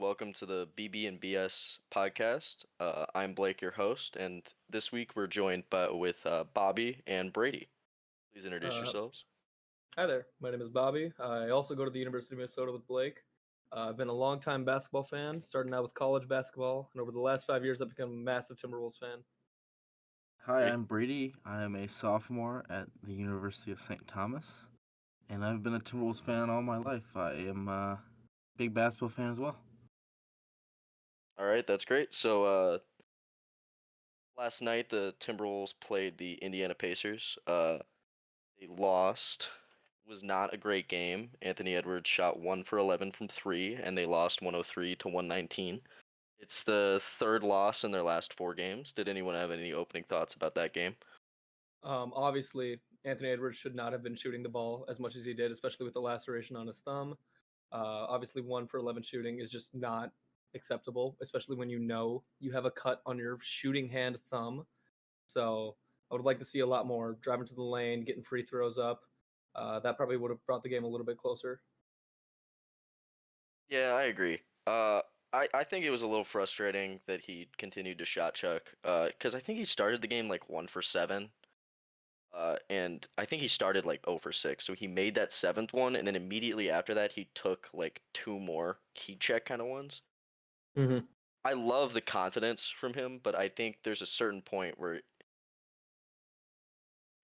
Welcome to the BB&BS podcast. I'm Blake, your host, and this week we're joined with Bobby and Brady. Please introduce Uh, yourselves. Hi there. My name is Bobby. I also go to the University of Minnesota with Blake. I've been a longtime basketball fan, starting out with college basketball, and over the last 5 years, I've become a massive Timberwolves fan. Hi, Great. I'm Brady. I am a sophomore at the University of St. Thomas, and I've been a Timberwolves fan all my life. I am a big basketball fan as well. All right, that's great. So last night the Timberwolves played the Indiana Pacers. They lost. Was not a great game. Anthony Edwards shot 1 for 11 from 3, and they lost 103 to 119. It's the third loss in their last 4 games. Did anyone have any opening thoughts about that game? Obviously, Anthony Edwards should not have been shooting the ball as much as he did, especially with the laceration on his thumb. Obviously, 1 for 11 shooting is just not acceptable, especially when you have a cut on your shooting hand thumb. So I would like to see a lot more driving to the lane, getting free throws up. That probably would have brought the game a little bit closer. Yeah, I agree. I think it was a little frustrating that he continued to shot chuck. Because I think he started the game like 1 for 7. And I think he started like 0 for 6. So he made that seventh one, and then immediately after that, he took like 2 more heat check kind of ones. Mm-hmm. I love the confidence from him, but I think there's a certain point where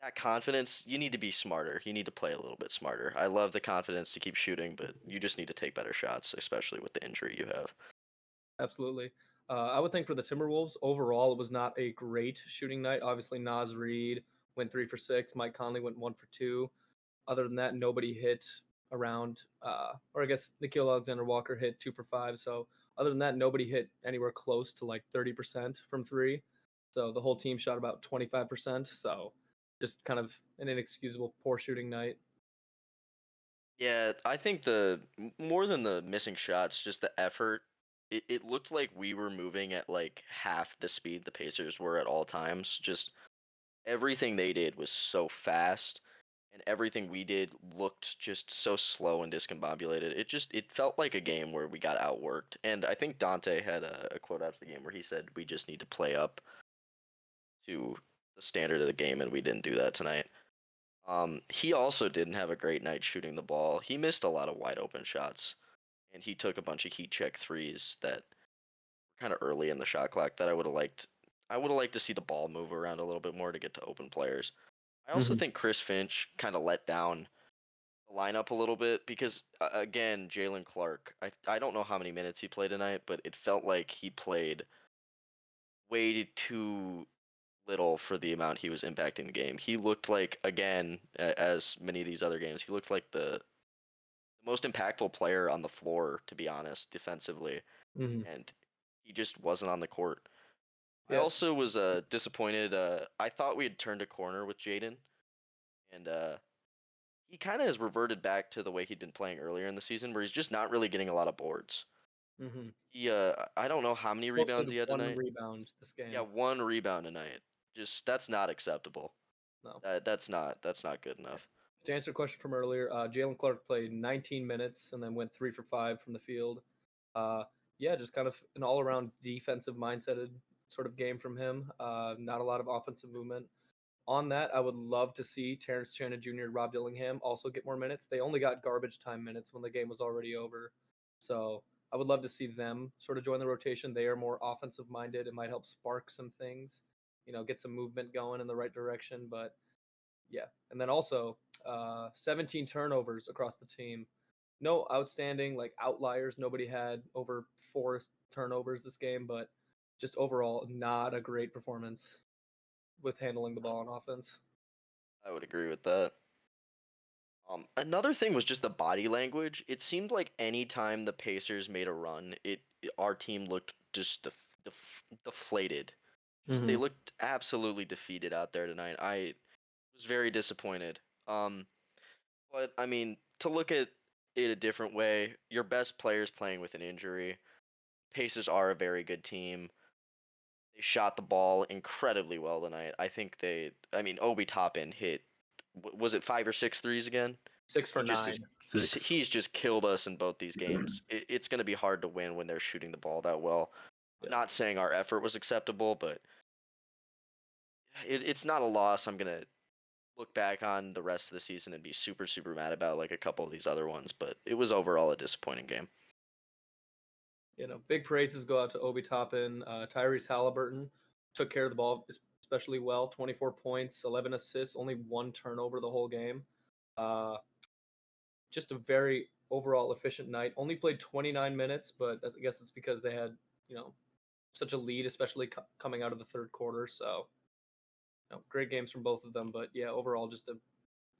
that confidence, you need to be smarter. You need to play a little bit smarter. I love the confidence to keep shooting, but you just need to take better shots, especially with the injury you have. Absolutely. I would think for the Timberwolves, overall, it was not a great shooting night. Obviously, Naz Reid went 3 for 6. Mike Conley went 1 for 2. Other than that, nobody hit around, or I guess Nickeil Alexander-Walker hit 2 for 5. So other than that, nobody hit anywhere close to like 30% from three. So the whole team shot about 25%. So just kind of an inexcusable poor shooting night. Yeah, I think more than the missing shots, just the effort. It looked like we were moving at like half the speed the Pacers were at all times. Just everything they did was so fast, and everything we did looked just so slow and discombobulated. It felt like a game where we got outworked. And I think Dante had a quote after the game where he said we just need to play up to the standard of the game, and we didn't do that tonight. He also didn't have a great night shooting the ball. He missed a lot of wide open shots, and he took a bunch of heat check threes that were kind of early in the shot clock that I would have liked. I would have liked to see the ball move around a little bit more to get to open players. I also Mm-hmm. think Chris Finch kind of let down the lineup a little bit because again, Jalen Clark. I don't know how many minutes he played tonight, but it felt like he played way too little for the amount he was impacting the game. He looked like, again, as many of these other games, he looked like the most impactful player on the floor, to be honest, defensively, Mm-hmm. and he just wasn't on the court. I Yeah. also was disappointed. I thought we had turned a corner with Jaden, and he kind of has reverted back to the way he'd been playing earlier in the season, where he's just not really getting a lot of boards. Mm-hmm. I don't know how many rebounds Posted he had one tonight. rebound this Yeah, game. 1 rebound tonight. Just that's not acceptable. No. That's not good Yeah. enough. To answer a question from earlier, Jalen Clark played 19 minutes and then went 3 for 5 from the field. Uh, yeah, just kind of an all-around defensive mindseted sort of game from him. Not a lot of offensive movement. On that, I would love to see Terrence Shannon Jr., Rob Dillingham also get more minutes. They only got garbage time minutes when the game was already over. So I would love to see them sort of join the rotation. They are more offensive minded. It might help spark some things, get some movement going in the right direction. But yeah, and then also 17 turnovers across the team. No outstanding like outliers. Nobody had over 4 turnovers this game, but just overall not a great performance with handling the ball on offense. I would agree with that. Another thing was just the body language. It seemed like any time the Pacers made a run, our team looked just deflated. Just they Mm-hmm. looked absolutely defeated out there tonight. I was very disappointed. Um, but I mean, to look at it a different way, your best player's playing with an injury. Pacers are a very good team. They shot the ball incredibly well tonight. I think I mean, Obi Toppin hit, was it 5 or 6 threes again? 6 for he just 9. is, 6. he's just killed us in both these games. It's going to be hard to win when they're shooting the ball that well. Yeah. Not saying our effort was acceptable, but it's not a loss I'm going to look back on the rest of the season and be super, super mad about like a couple of these other ones. But it was overall a disappointing game. Big praises go out to Obi Toppin. Tyrese Halliburton took care of the ball especially well. 24 points, 11 assists, only 1 turnover the whole game. Just a very overall efficient night. Only played 29 minutes, but I guess it's because they had, such a lead, especially coming out of the third quarter. So, great games from both of them. But yeah, overall, just a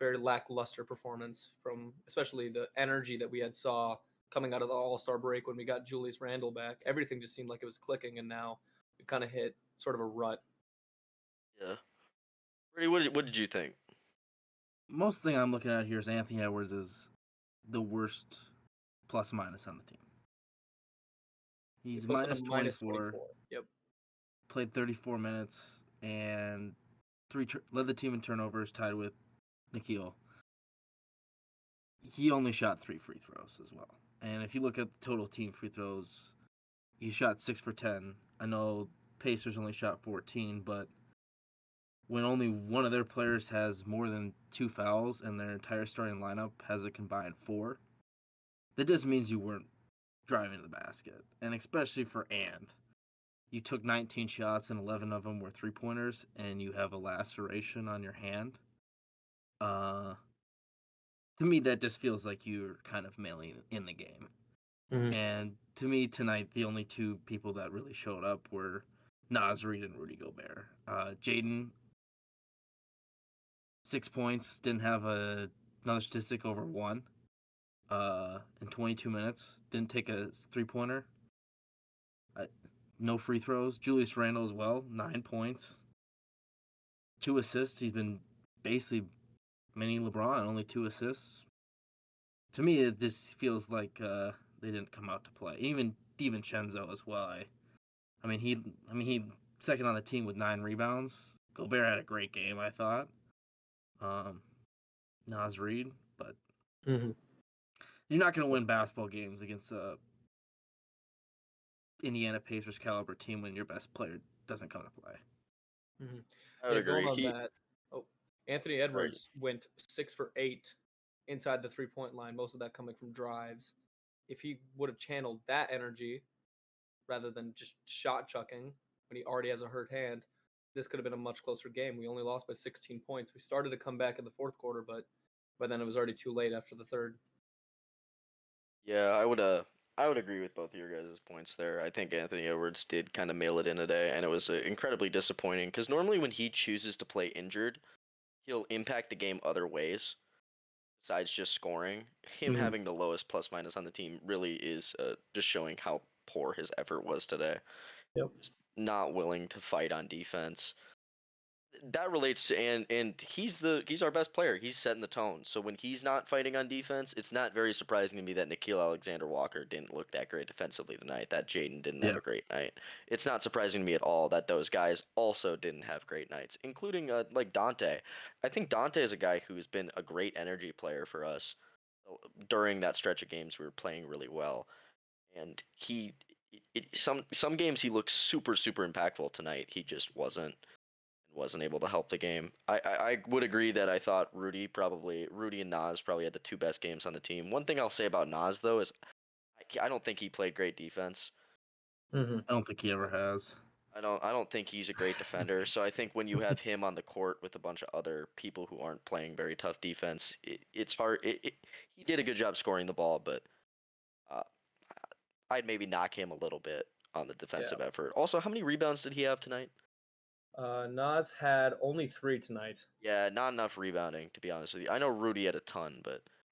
very lackluster performance from especially the energy that we had saw coming out of the All-Star break when we got Julius Randle back. Everything just seemed like it was clicking, and now we've kind of hit sort of a rut. Yeah. Brady, what did you think? Most thing I'm looking at here is Anthony Edwards is the worst plus minus on the team. He's He posted a minus minus 24. Yep. Played 34 minutes and led the team in turnovers, tied with Nikhil. He only shot 3 free throws as well. And if you look at the total team free throws, he shot 6 for 10. I know Pacers only shot 14, but when only one of their players has more than 2 fouls and their entire starting lineup has a combined 4, that just means you weren't driving to the basket. And especially for Ant, you took 19 shots and 11 of them were 3-pointers, and you have a laceration on your hand. To me, that just feels like you're kind of mailing in the game. Mhm. And to me, tonight, the only 2 people that really showed up were Naz Reid and Rudy Gobert. Jaden, 6 points, didn't have another statistic over 1 in 22 minutes. Didn't take a 3-pointer. No free throws. Julius Randle as well, 9 points. 2 assists. He's been basically mini LeBron, only 2 assists. To me, this feels like they didn't come out to play. Even DiVincenzo as well. He second on the team with 9 rebounds. Gobert had a great game, I thought. Naz Reid, but Mm-hmm. you're not going to win basketball games against a Indiana Pacers caliber team when your best player doesn't come to play. Mm-hmm. I would Going agree. on that. Anthony Edwards went 6 for 8 inside the 3-point line, most of that coming from drives. If he would have channeled that energy rather than just shot chucking when he already has a hurt hand, this could have been a much closer game. We only lost by 16 points. We started to come back in the fourth quarter, but by then it was already too late after the third. Yeah, I would agree with both of your guys' points there. I think Anthony Edwards did kind of mail it in today, and it was incredibly disappointing because normally when he chooses to play injured, he'll impact the game other ways besides just scoring. Him Mhm. having the lowest plus minus on the team really is just showing how poor his effort was today. Yep. Just not willing to fight on defense. That relates to and he's our best player. He's setting the tone. So when he's not fighting on defense, it's not very surprising to me that Nickeil Alexander-Walker didn't look that great defensively tonight. That Jaden didn't have a great night. It's not surprising to me at all that those guys also didn't have great nights, including like Dante. I think Dante is a guy who's been a great energy player for us during that stretch of games we were playing really well, and some games he looks super super impactful. Tonight he just wasn't able to help the game. I would agree that I thought Rudy and Nas probably had the 2 best games on the team. One thing I'll say about Nas though is I don't think he played great defense. Mm-hmm. I don't think he ever has. I don't think he's a great defender. So I think when you have him on the court with a bunch of other people who aren't playing very tough defense, it's hard. He did a good job scoring the ball, but uh, I'd maybe knock him a little bit on the defensive effort. Also, how many rebounds did he have tonight? Nas had only 3 tonight. Yeah, not enough rebounding, to be honest with you. I know Rudy had a ton,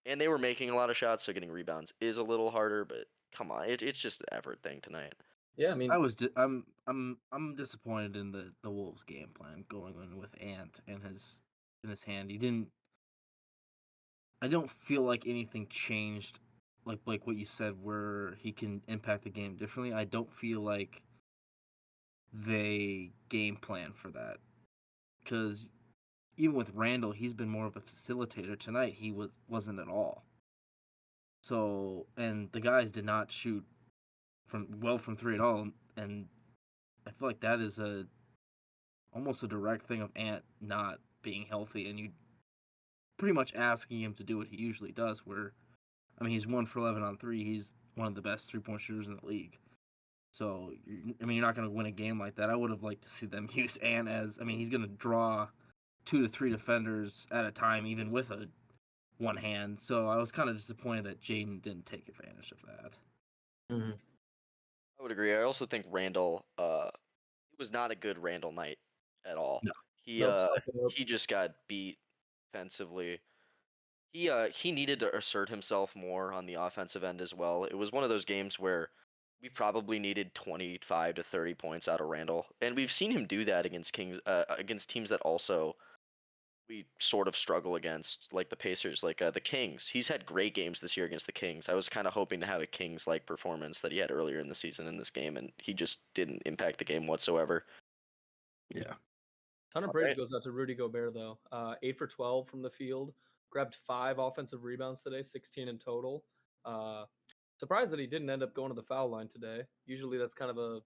and they were making a lot of shots, so getting rebounds is a little harder. But come on, it's just an effort thing tonight. Yeah, I mean, I'm disappointed in the Wolves' game plan going in with Ant and in his hand. I don't feel like anything changed, like what you said, where he can impact the game differently. I don't feel like they game plan for that, because even with Randall, he's been more of a facilitator. Tonight, he wasn't at all. So, and the guys did not shoot from three at all, and I feel like that is almost a direct thing of Ant not being healthy, and you pretty much asking him to do what he usually does. Where, I mean, he's 1 for 11 on three. He's one of the best 3-point shooters in the league. So, I mean, you're not going to win a game like that. I would have liked to see them use Ant as, I mean, he's going to draw 2 to 3 defenders at a time, even with a one hand. So I was kind of disappointed that Jaden didn't take advantage of that. Mm-hmm. I would agree. I also think Randall, it was not a good Randall night at all. No. He Nope, suck it up. he just got beat defensively. He needed to assert himself more on the offensive end as well. It was one of those games where we probably needed 25 to 30 points out of Randall, and we've seen him do that against against teams that also we sort of struggle against, like the Pacers, like the Kings. He's had great games this year against the Kings. I was kind of hoping to have a Kings-like performance that he had earlier in the season in this game, and he just didn't impact the game whatsoever. Yeah. Ton of All praise right. goes out to Rudy Gobert though. 8 for 12 from the field, grabbed 5 offensive rebounds today, 16 in total. Surprised that he didn't end up going to the foul line today. Usually that's kind of a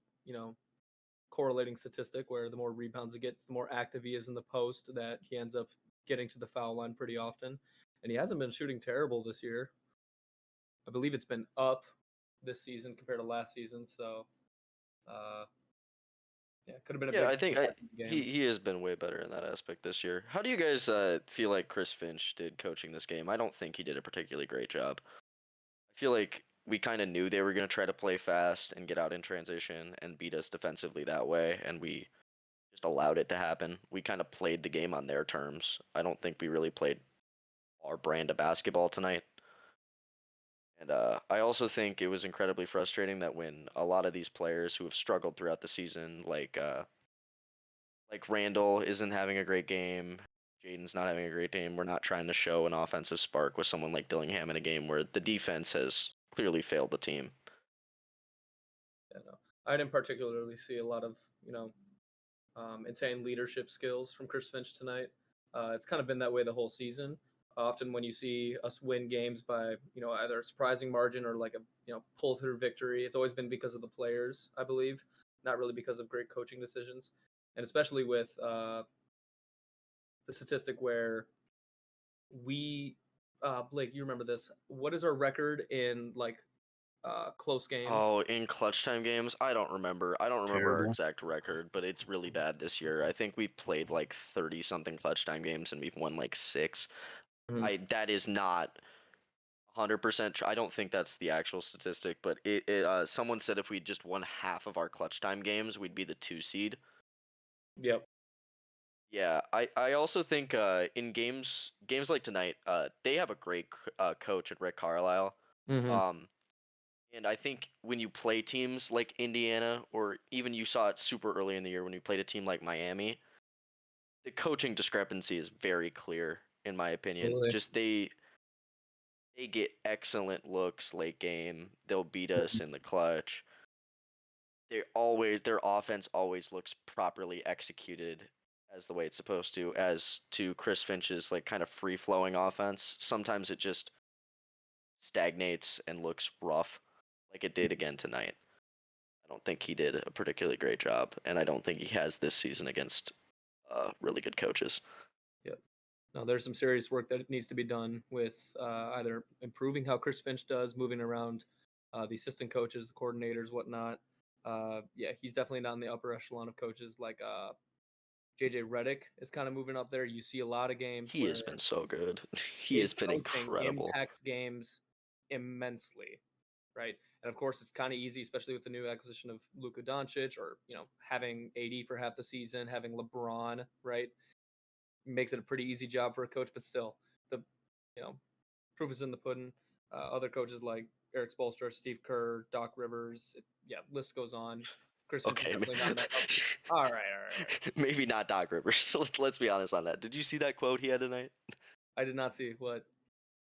correlating statistic where the more rebounds he gets, the more active he is in the post, that he ends up getting to the foul line pretty often. And he hasn't been shooting terrible this year. I believe it's been up this season compared to last season. So, yeah, could have been a Yeah, big I think impact in the game. he has been way better in that aspect this year. How do you guys feel like Chris Finch did coaching this game? I don't think he did a particularly great job. I feel like we kind of knew they were going to try to play fast and get out in transition and beat us defensively that way, and we just allowed it to happen. We kind of played the game on their terms. I don't think we really played our brand of basketball tonight. And I also think it was incredibly frustrating that when a lot of these players who have struggled throughout the season, like Randall isn't having a great game, Jaden's not having a great game, we're not trying to show an offensive spark with someone like Dillingham in a game where the defense has clearly failed the team. Yeah, no. I didn't particularly see a lot of, insane leadership skills from Chris Finch tonight. It's kind of been that way the whole season. Often when you see us win games by, either a surprising margin or like a, pull through victory, it's always been because of the players, I believe, not really because of great coaching decisions. And especially with the statistic where Blake, you remember this. What is our record in close games? Oh, in clutch time games, I don't remember. I don't remember our Terrible. exact record, but it's really bad this year. I think we've played like 30 something clutch time games and we've won like 6. Mhm. That is not 100% true. I don't think that's the actual statistic, but someone said if we just won half of our clutch time games, we'd be the 2 seed. Yep. Yeah, I also think in games like tonight, they have a great coach at Rick Carlisle. Mm-hmm. Um, and I think when you play teams like Indiana, or even you saw it super early in the year when we played a team like Miami, the coaching discrepancy is very clear, in my opinion. Really? Just they get excellent looks late game. They'll beat us in the clutch. Their offense always looks properly executed as the way it's supposed to, as to Chris Finch's like kind of free flowing offense. Sometimes it just stagnates and looks rough, like it did again tonight. I don't think he did a particularly great job, and I don't think he has this season against really good coaches. Yep. No, there's some serious work that needs to be done with either improving how Chris Finch does, moving around the assistant coaches, the coordinators, whatnot. Yeah, he's definitely not in the upper echelon of coaches. Like JJ Redick is kind of moving up there. You see a lot of games He where has been so good. He has his been coaching incredible. impacts games immensely, right? And of course, it's kind of easy, especially with the new acquisition of Luka Doncic, or having AD for half the season, having LeBron, right? Makes it a pretty easy job for a coach. But still, the you know proof is in the pudding. Other coaches like Eric Spoelstra, Steve Kerr, Doc Rivers, list goes on. Chris Finch is Okay, definitely not in that. All right. maybe not Doc Rivers. So let's be honest on that. Did you see that quote he had tonight? I did not see what.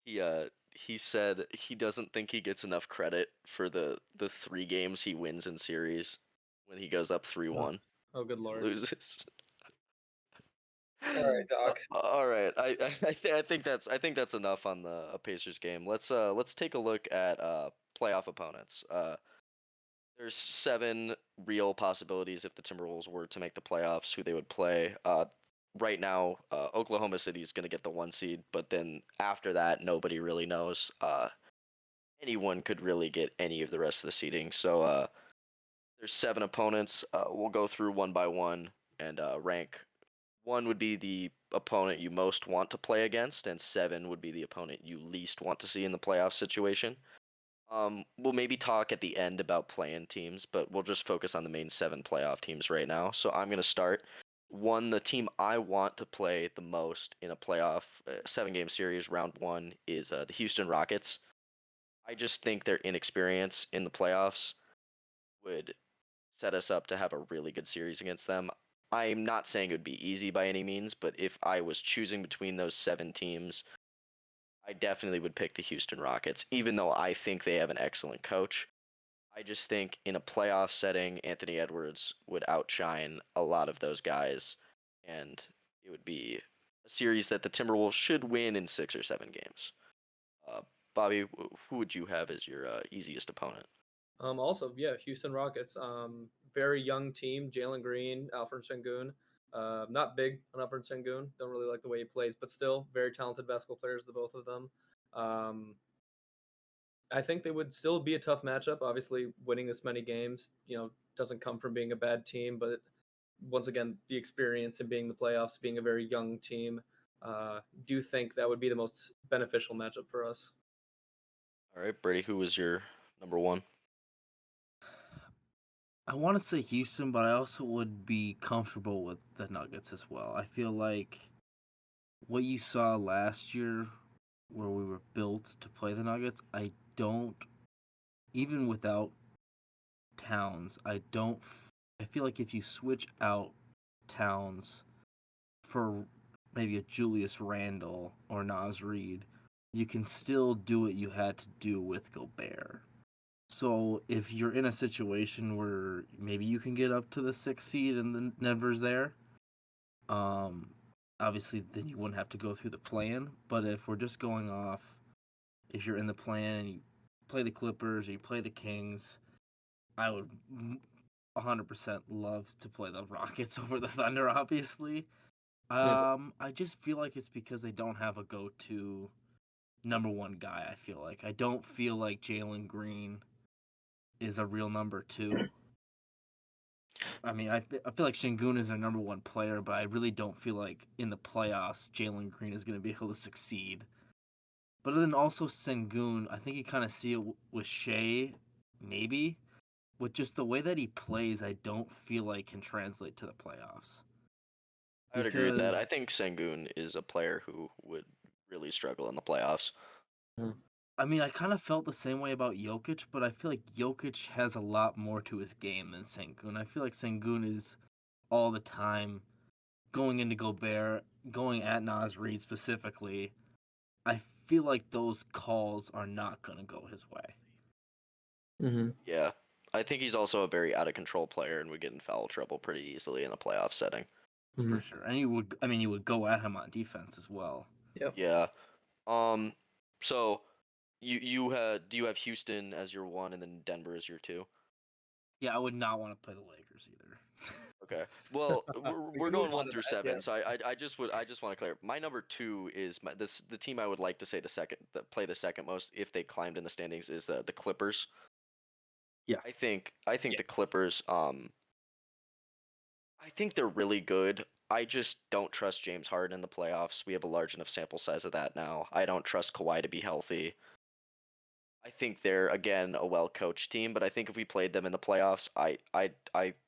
He said he doesn't think he gets enough credit for the 3 games he wins in series when he goes up 3-1 Oh, good and lord. loses. All right, Doc. All right. I think that's enough on the Pacers game. Let's take a look at playoff opponents. There's 7 real possibilities if the Timberwolves were to make the playoffs, who they would play. Right now, Oklahoma City is going to get the 1 seed, but then after that, nobody really knows. Anyone could really get any of the rest of the seeding. So there's 7 opponents. We'll go through one by one and rank. 1 would be the opponent you most want to play against, and 7 would be the opponent you least want to see in the playoff situation. We'll maybe talk at the end about play-in teams, but we'll just focus on the main 7 playoff teams right now. So I'm going to start. The team I want to play the most in a playoff 7-game series, round 1, is the Houston Rockets. I just think their inexperience in the playoffs would set us up to have a really good series against them. I'm not saying it would be easy by any means, but if I was choosing between those 7 teams, I definitely would pick the Houston Rockets, even though I think they have an excellent coach. I just think in a playoff setting, Anthony Edwards would outshine a lot of those guys, and it would be a series that the Timberwolves should win in 6 or 7 games. Uh, Bobby, who would you have as your easiest opponent? Also, yeah, Houston Rockets. Very young team. Jalen Green, Alfred Sengun. Not big on Alfred Sengun. Don't really like the way he plays, but still very talented basketball players, the both of them. I think they would still be a tough matchup. Obviously, winning this many games, doesn't come from being a bad team, but once again, the experience and being the playoffs, being a very young team, do think that would be the most beneficial matchup for us. All right, Brady, who was your number 1? I want to say Houston, but I also would be comfortable with the Nuggets as well. I feel like what you saw last year, where we were built to play the Nuggets, I don't, even without Towns, I feel like if you switch out Towns for maybe a Julius Randle or Naz Reid, you can still do what you had to do with Gobert. So if you're in a situation where maybe you can get up to the 6th seed and the Denver's there, obviously then you wouldn't have to go through the plan. But if we're just going off, if you're in the plan and you play the Clippers or you play the Kings, I would 100% love to play the Rockets over the Thunder, obviously. I just feel like it's because they don't have a go-to number 1 guy, I feel like. I don't feel like Jalen Green is a real number 2. I mean, I feel like Şengün is their number 1 player, but I really don't feel like in the playoffs Jalen Green is going to be able to succeed. But then also Şengün, I think you kind of see it with Shea, maybe. With just the way that he plays, I don't feel like can translate to the playoffs. I would agree with that. I think Sengun is a player who would really struggle in the playoffs. I mean, I kind of felt the same way about Jokic, but I feel like Jokic has a lot more to his game than Sengun. I feel like Sengun is all the time going into Gobert, going at Naz Reid specifically. I feel like those calls are not going to go his way. Mm-hmm. Yeah. I think he's also a very out of control player and would get in foul trouble pretty easily in a playoff setting. Mm-hmm. For sure. And you would go at him on defense as well. Yep. Yeah. So do you have Houston as your 1 and then Denver as your 2? Yeah, I would not want to play the Lakers either. Okay. Well, we're going 1 through 7, yeah. so I just want to clear. My number 2 is the team I would like to say play the second most if they climbed in the standings is the Clippers. Yeah. I think the Clippers. I think they're really good. I just don't trust James Harden in the playoffs. We have a large enough sample size of that now. I don't trust Kawhi to be healthy. I think they're again a well-coached team, but I think if we played them in the playoffs, I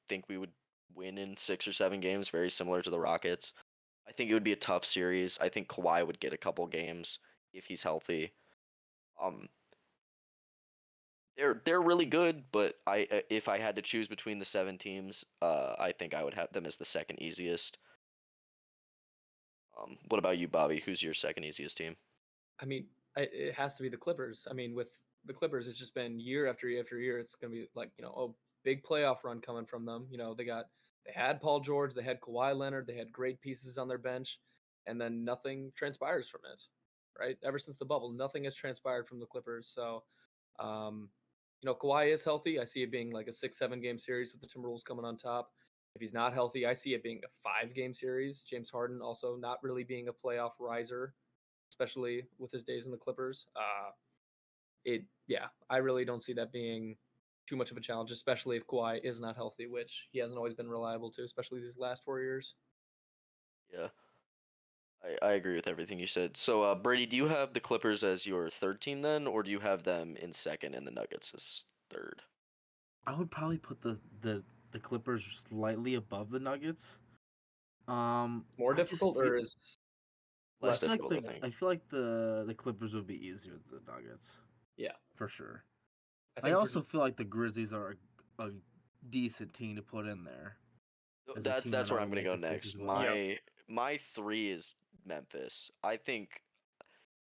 think we would win in 6 or 7 games, very similar to the Rockets. I think it would be a tough series. I think Kawhi would get a couple games if he's healthy. They're really good, but if I had to choose between the 7 teams, I think I would have them as the second easiest. What about you, Bobby? Who's your second easiest team? I mean, it has to be the Clippers. I mean, with the Clippers, it's just been year after year after year. It's going to be like, a big playoff run coming from them. They got They had Paul George, they had Kawhi Leonard, they had great pieces on their bench, and then nothing transpires from it, right? Ever since the bubble, nothing has transpired from the Clippers. So, Kawhi is healthy. I see it being like a 6-7 game series with the Timberwolves coming on top. If he's not healthy, I see it being a 5-game series. James Harden also not really being a playoff riser, especially with his days in the Clippers. I really don't see that being too much of a challenge, especially if Kawhi is not healthy, which he hasn't always been reliable to, especially these last 4 years. Yeah, I agree with everything you said. So, Brady, do you have the Clippers as your third team then, or do you have them in second and the Nuggets as third? I would probably put the Clippers slightly above the Nuggets. More I just difficult, feel, or is Less less difficult, I difficult? think. I feel like the Clippers would be easier than the Nuggets. Yeah, For sure. I I think also feel like the Grizzlies are a decent team to put in there as a team That's that where I I'm would gonna like go to face next. as well. Yep. My three is Memphis. I think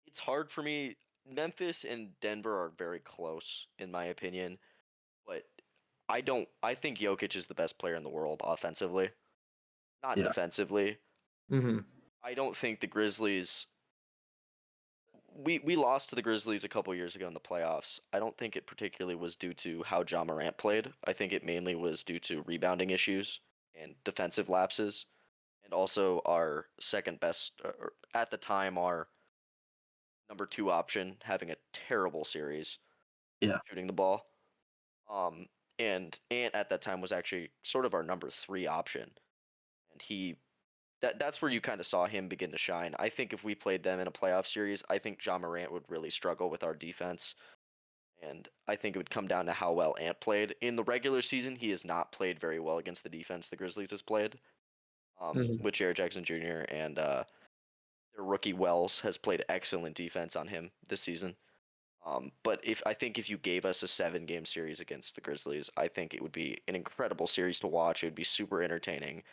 it's hard for me. Memphis and Denver are very close in my opinion, but I think Jokic is the best player in the world offensively, not Yeah. defensively. Mm-hmm. I don't think the Grizzlies. We lost to the Grizzlies a couple years ago in the playoffs. I don't think it particularly was due to how Ja Morant played. I think it mainly was due to rebounding issues and defensive lapses, and also our second best, or at the time, our number two option having a terrible series Yeah. shooting the ball. And Ant at that time was actually sort of our number three option, and that's where you kind of saw him begin to shine. I think if we played them in a playoff series, I think Ja Morant would really struggle with our defense, and I think it would come down to how well Ant played. In the regular season, he has not played very well against the defense the Grizzlies has played, Mhm. with Jared Jackson Jr. and their rookie Wells has played excellent defense on him this season. But I think if you gave us a 7 game series against the Grizzlies, I think it would be an incredible series to watch. It would be super entertaining.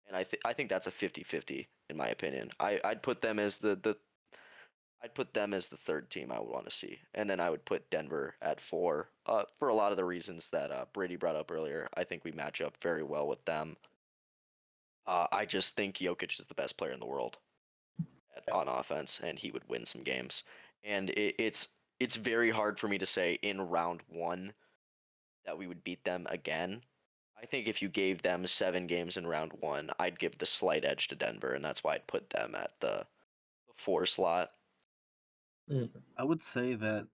And I think that's a 50-50 in my opinion. I'd put them as I'd put them as the third team I would want to see. And then I would put Denver at 4. For a lot of the reasons that Brady brought up earlier. I think we match up very well with them. I just think Jokic is the best player in the world on offense, and he would win some games. And it's very hard for me to say in round one that we would beat them again. I think if you gave them 7 games in round one, I'd give the slight edge to Denver, and that's why I'd put them at the 4 slot. I would say that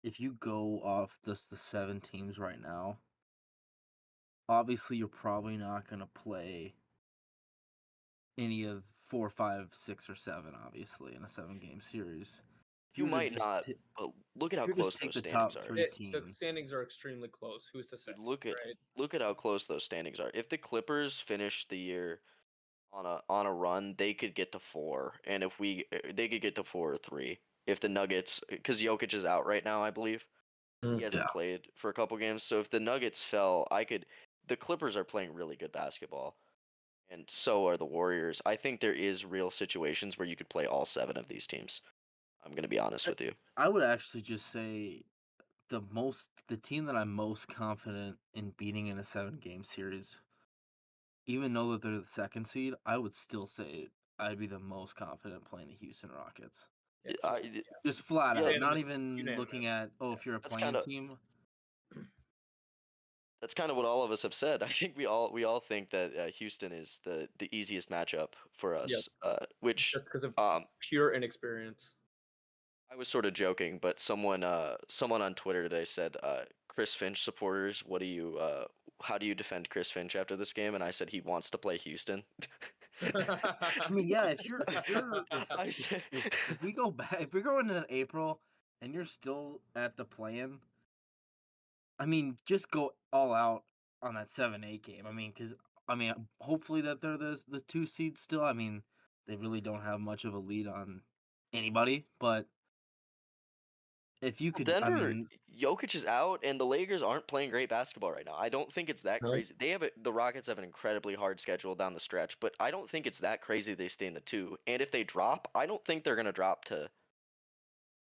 if you go off the 7 teams right now, obviously you're probably not going to play any of 4, 5, 6, or 7. Obviously, in a 7-game series, if You were to might not, but look at how if you close just take those the standings top are. 3 The teams, standings are extremely close. Who's to say? Dude, Right? look at how close those standings are. If the Clippers finish the year on a run, they could get to 4, and if they could get to 4 or 3. If the Nuggets, because Jokic is out right now, I believe he hasn't Yeah. played for a couple games. So if the Nuggets fell, I could. The Clippers are playing really good basketball, and so are the Warriors. I think there is real situations where you could play all 7 of these teams. I'm gonna be honest with you. I would actually just say the team that I'm most confident in beating in a 7-game series, even though that they're the second seed, I would still say I'd be the most confident playing the Houston Rockets. Yeah, I, Just flat Yeah. out, not Unanimous. even looking at if you're a That's playing kind of team. what all of us have said. I think we all think that Houston is the easiest matchup for Yep. us. Which Just because of um pure inexperience. I was sort of joking, but someone on Twitter today said, Chris Finch supporters, how do you defend Chris Finch after this game? And I said he wants to play Houston. I mean, yeah, I said, if we go back, if we go into April and you're still at the plan, I mean, just go all out on that 7-8 game. I mean, because hopefully that they're the 2 seeds still. I mean, they really don't have much of a lead on anybody, but if you could, I Denver, mean, Jokic is out, and the Lakers aren't playing great basketball right now. I don't think it's that No. crazy. The Rockets have an incredibly hard schedule down the stretch, but I don't think it's that crazy they stay in the 2. And if they drop, I don't think they're gonna drop to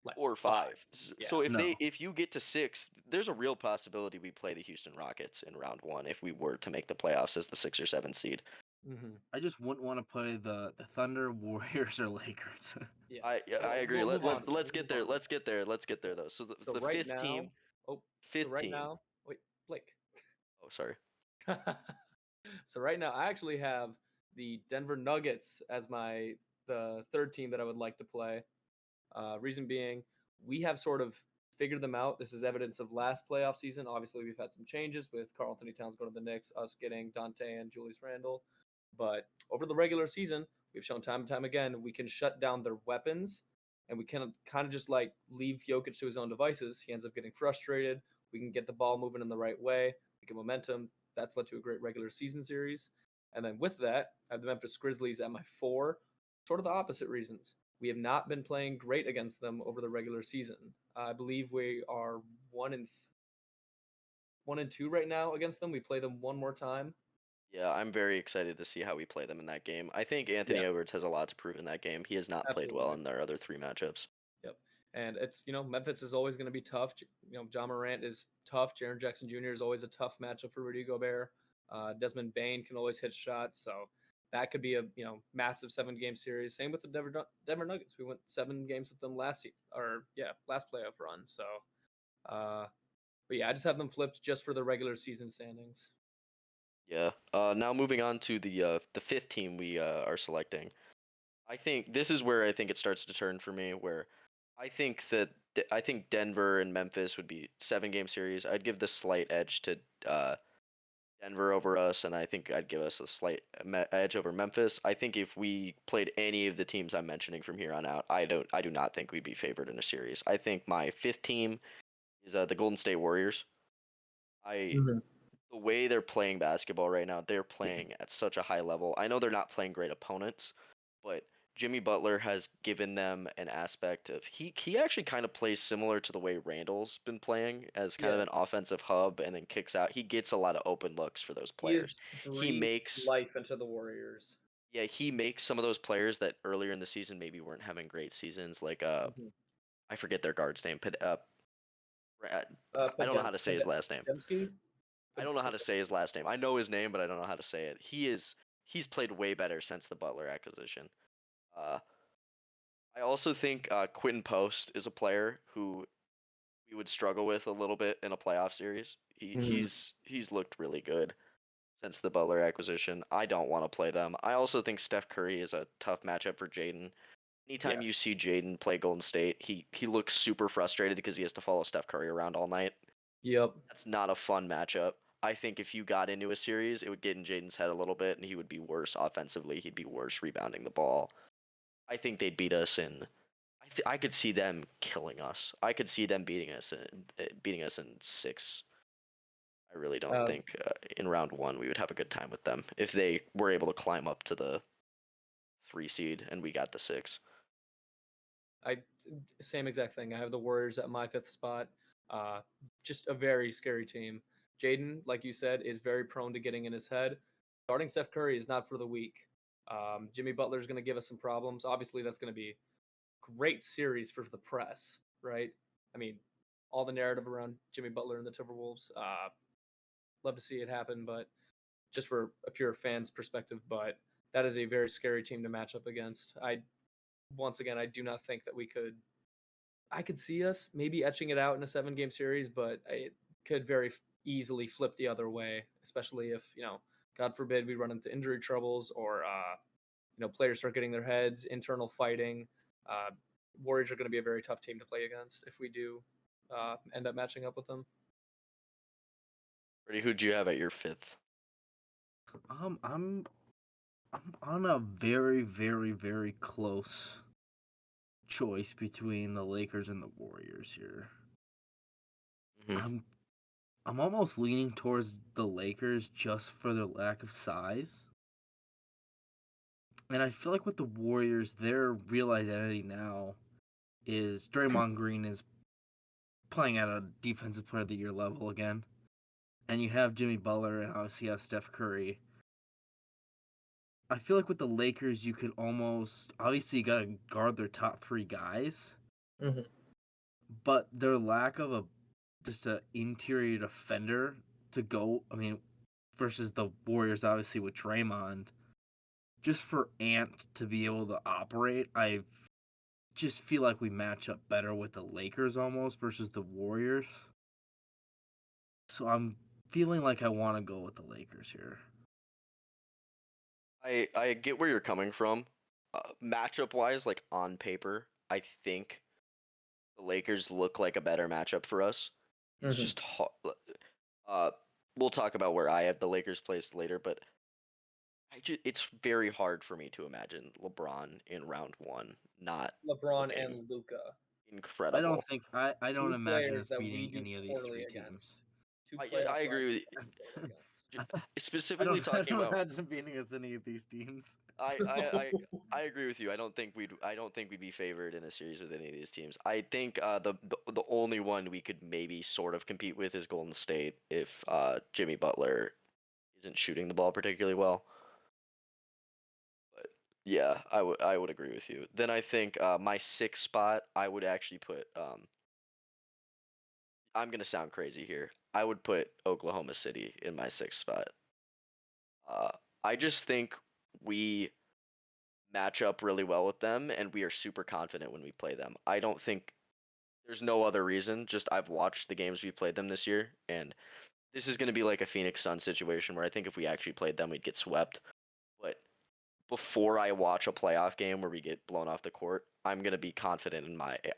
like or 5. Yeah. So No. if you get to 6, there's a real possibility we play the Houston Rockets in round 1 if we were to make the playoffs as the 6 or 7 seed. Mm-hmm. I just wouldn't want to play the Thunder, Warriors, or Lakers. Yes. I agree. We'll move on. Let's get there. Let's get there. Let's get there though. So So the right fifth now, team, oh, so fifth right team. now, wait, Blake. Oh, sorry. So right now, I actually have the Denver Nuggets as the third team that I would like to play. Reason being, we have sort of figured them out. This is evidence of last playoff season. Obviously, we've had some changes with Karl Anthony Towns going to the Knicks, us getting Dante and Julius Randle. But over the regular season, we've shown time and time again we can shut down their weapons, and we can kind of just like leave Jokic to his own devices. He ends up getting frustrated. We can get the ball moving in the right way. We get momentum. That's led to a great regular season series. And then with that, I have the Memphis Grizzlies at my 4. Sort of the opposite reasons. We have not been playing great against them over the regular season. I believe we are 1-2 right now against them. We play them one more time. Yeah, I'm very excited to see how we play them in that game. I think Anthony Yes. Edwards has a lot to prove in that game. He has not played well Absolutely. in their other 3 matchups. Yep. And it's, Memphis is always going to be tough. John Morant is tough. Jaren Jackson Jr. is always a tough matchup for Rudy Gobert. Desmond Bane can always hit shots. So that could be a, massive 7-game series. Same with the Denver Nuggets. We went 7 games with them last playoff run. So, but yeah, I just have them flipped just for the regular season standings. Yeah. Now moving on to the 5th team we are selecting. I think this is where I think it starts to turn for me. Where I think that I think Denver and Memphis would be 7-game series. I'd give the slight edge to Denver over us, and I think I'd give us a slight edge over Memphis. I think if we played any of the teams I'm mentioning from here on out, I do not think we'd be favored in a series. I think my 5th team is the Golden State Warriors. The way they're playing basketball right now, they're playing at such a high level. I know they're not playing great opponents, but Jimmy Butler has given them an aspect of he actually kind of plays similar to the way Randall's been playing as kind of Yeah. an offensive hub and then kicks out. He gets a lot of open looks for those He has players. He breathed makes life into the Warriors. Yeah, he makes some of those players that earlier in the season maybe weren't having great seasons like I forget their guard's name, I don't know how to say his last name. Podziemski? I don't know how to say his last name. I know his name, but I don't know how to say it. He's played way better since the Butler acquisition. Uh, I also think Quentin Post is a player who we would struggle with a little bit in a playoff series. He's looked really good since the Butler acquisition. I don't want to play them. I also think Steph Curry is a tough matchup for Jaden. Anytime you Yes. see Jaden play Golden State, he looks super frustrated because he has to follow Steph Curry around all night. Yep. That's not a fun matchup. I think if you got into a series, it would get in Jaden's head a little bit, and he would be worse offensively. He'd be worse rebounding the ball. I think they'd beat us in. I could see them killing us. I could see them beating us in 6. I really don't think in round 1 we would have a good time with them if they were able to climb up to the 3 seed and we got the 6. Same exact thing. I have the Warriors at my 5th spot. Just a very scary team. Jaden, like you said, is very prone to getting in his head. Guarding Steph Curry is not for the weak. Jimmy Butler is going to give us some problems. Obviously, that's going to be great series for the press, right? I mean, all the narrative around Jimmy Butler and the Timberwolves. Love to see it happen, but just for a pure fan's perspective, but that is a very scary team to match up against. Once again, I do not think that we could. I could see us maybe etching it out in a 7-game series, but it could very easily flip the other way, especially if, God forbid, we run into injury troubles or, players start getting their heads, internal fighting. Warriors are going to be a very tough team to play against if we do end up matching up with them. Freddie, who'd you have at your 5th? I'm on a very, very, very close choice between the Lakers and the Warriors here. Mm-hmm. I'm almost leaning towards the Lakers just for their lack of size. And I feel like with the Warriors, their real identity now is Draymond Green is playing at a defensive player of the year level again. And you have Jimmy Butler and obviously you have Steph Curry. I feel like with the Lakers, you could almost obviously you gotta guard their top 3 guys. but their lack of just an interior defender to go. I mean, versus the Warriors, obviously with Draymond, just for Ant to be able to operate, I just feel like we match up better with the Lakers almost versus the Warriors. So I'm feeling like I want to go with the Lakers here. I get where you're coming from. Matchup wise, like on paper, I think the Lakers look like a better matchup for us. It's Mhm. just uh, we'll talk about where I have the Lakers placed later, but it's very hard for me to imagine LeBron in round one not LeBron looking and Luca, incredible. I don't two imagine players us that we beating do any of these poorly three teams. against. Two I playoff runs agree with we do poorly against. specifically I talking don't about. imagine beating us any of these teams. I, I, I, I agree with you. I don't think we'd be favored in a series with any of these teams. I think the only one we could maybe sort of compete with is Golden State if Jimmy Butler isn't shooting the ball particularly well. But yeah, I would agree with you. Then I think my sixth spot I would actually put I'm gonna sound crazy here. I would put Oklahoma City in my sixth spot. Uh, I just think we match up really well with them, and we are super confident when we play them. I don't think there's no other reason. Just I've watched the games we played them this year, and this is going to be like a Phoenix Suns situation where I think if we actually played them, we'd get swept. But before I watch a playoff game where we get blown off the court, I'm going to be confident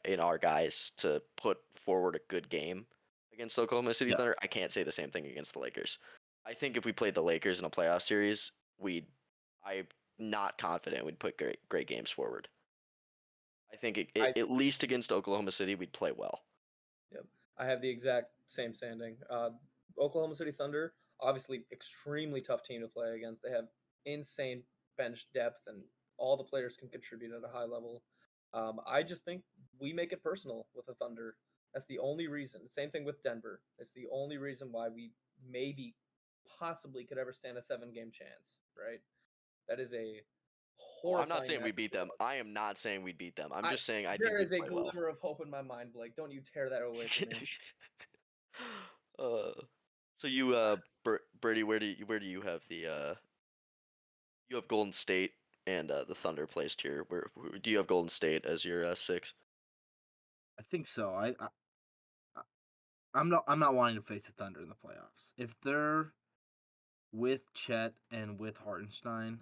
in our guys to put forward a good game against Oklahoma City Yeah. Thunder. I can't say the same thing against the Lakers. I think if we played the Lakers in a playoff series, I'm not confident we'd put great games forward. I think I at least against Oklahoma City, we'd play well. Yep. I have the exact same standing. Oklahoma City Thunder, obviously, extremely tough team to play against. They have insane bench depth, and all the players can contribute at a high level. I just think we make it personal with the Thunder. That's the only reason. Same thing with Denver. It's the only reason why we maybe, possibly could ever stand a 7 game chance, right? That is a Oh, I'm not horrifying saying we matchup beat to them. watch. I am not saying we'd beat them. I'm I just saying I think There is we'd a play well. glimmer of hope in my mind, Blake. Don't you tear that away from me. uh, so you, Brady, where do you have the you have Golden State and the Thunder placed here? Where do you have Golden State as your six? I think so. I'm not wanting to face the Thunder in the playoffs. If they're with Chet and with Hartenstein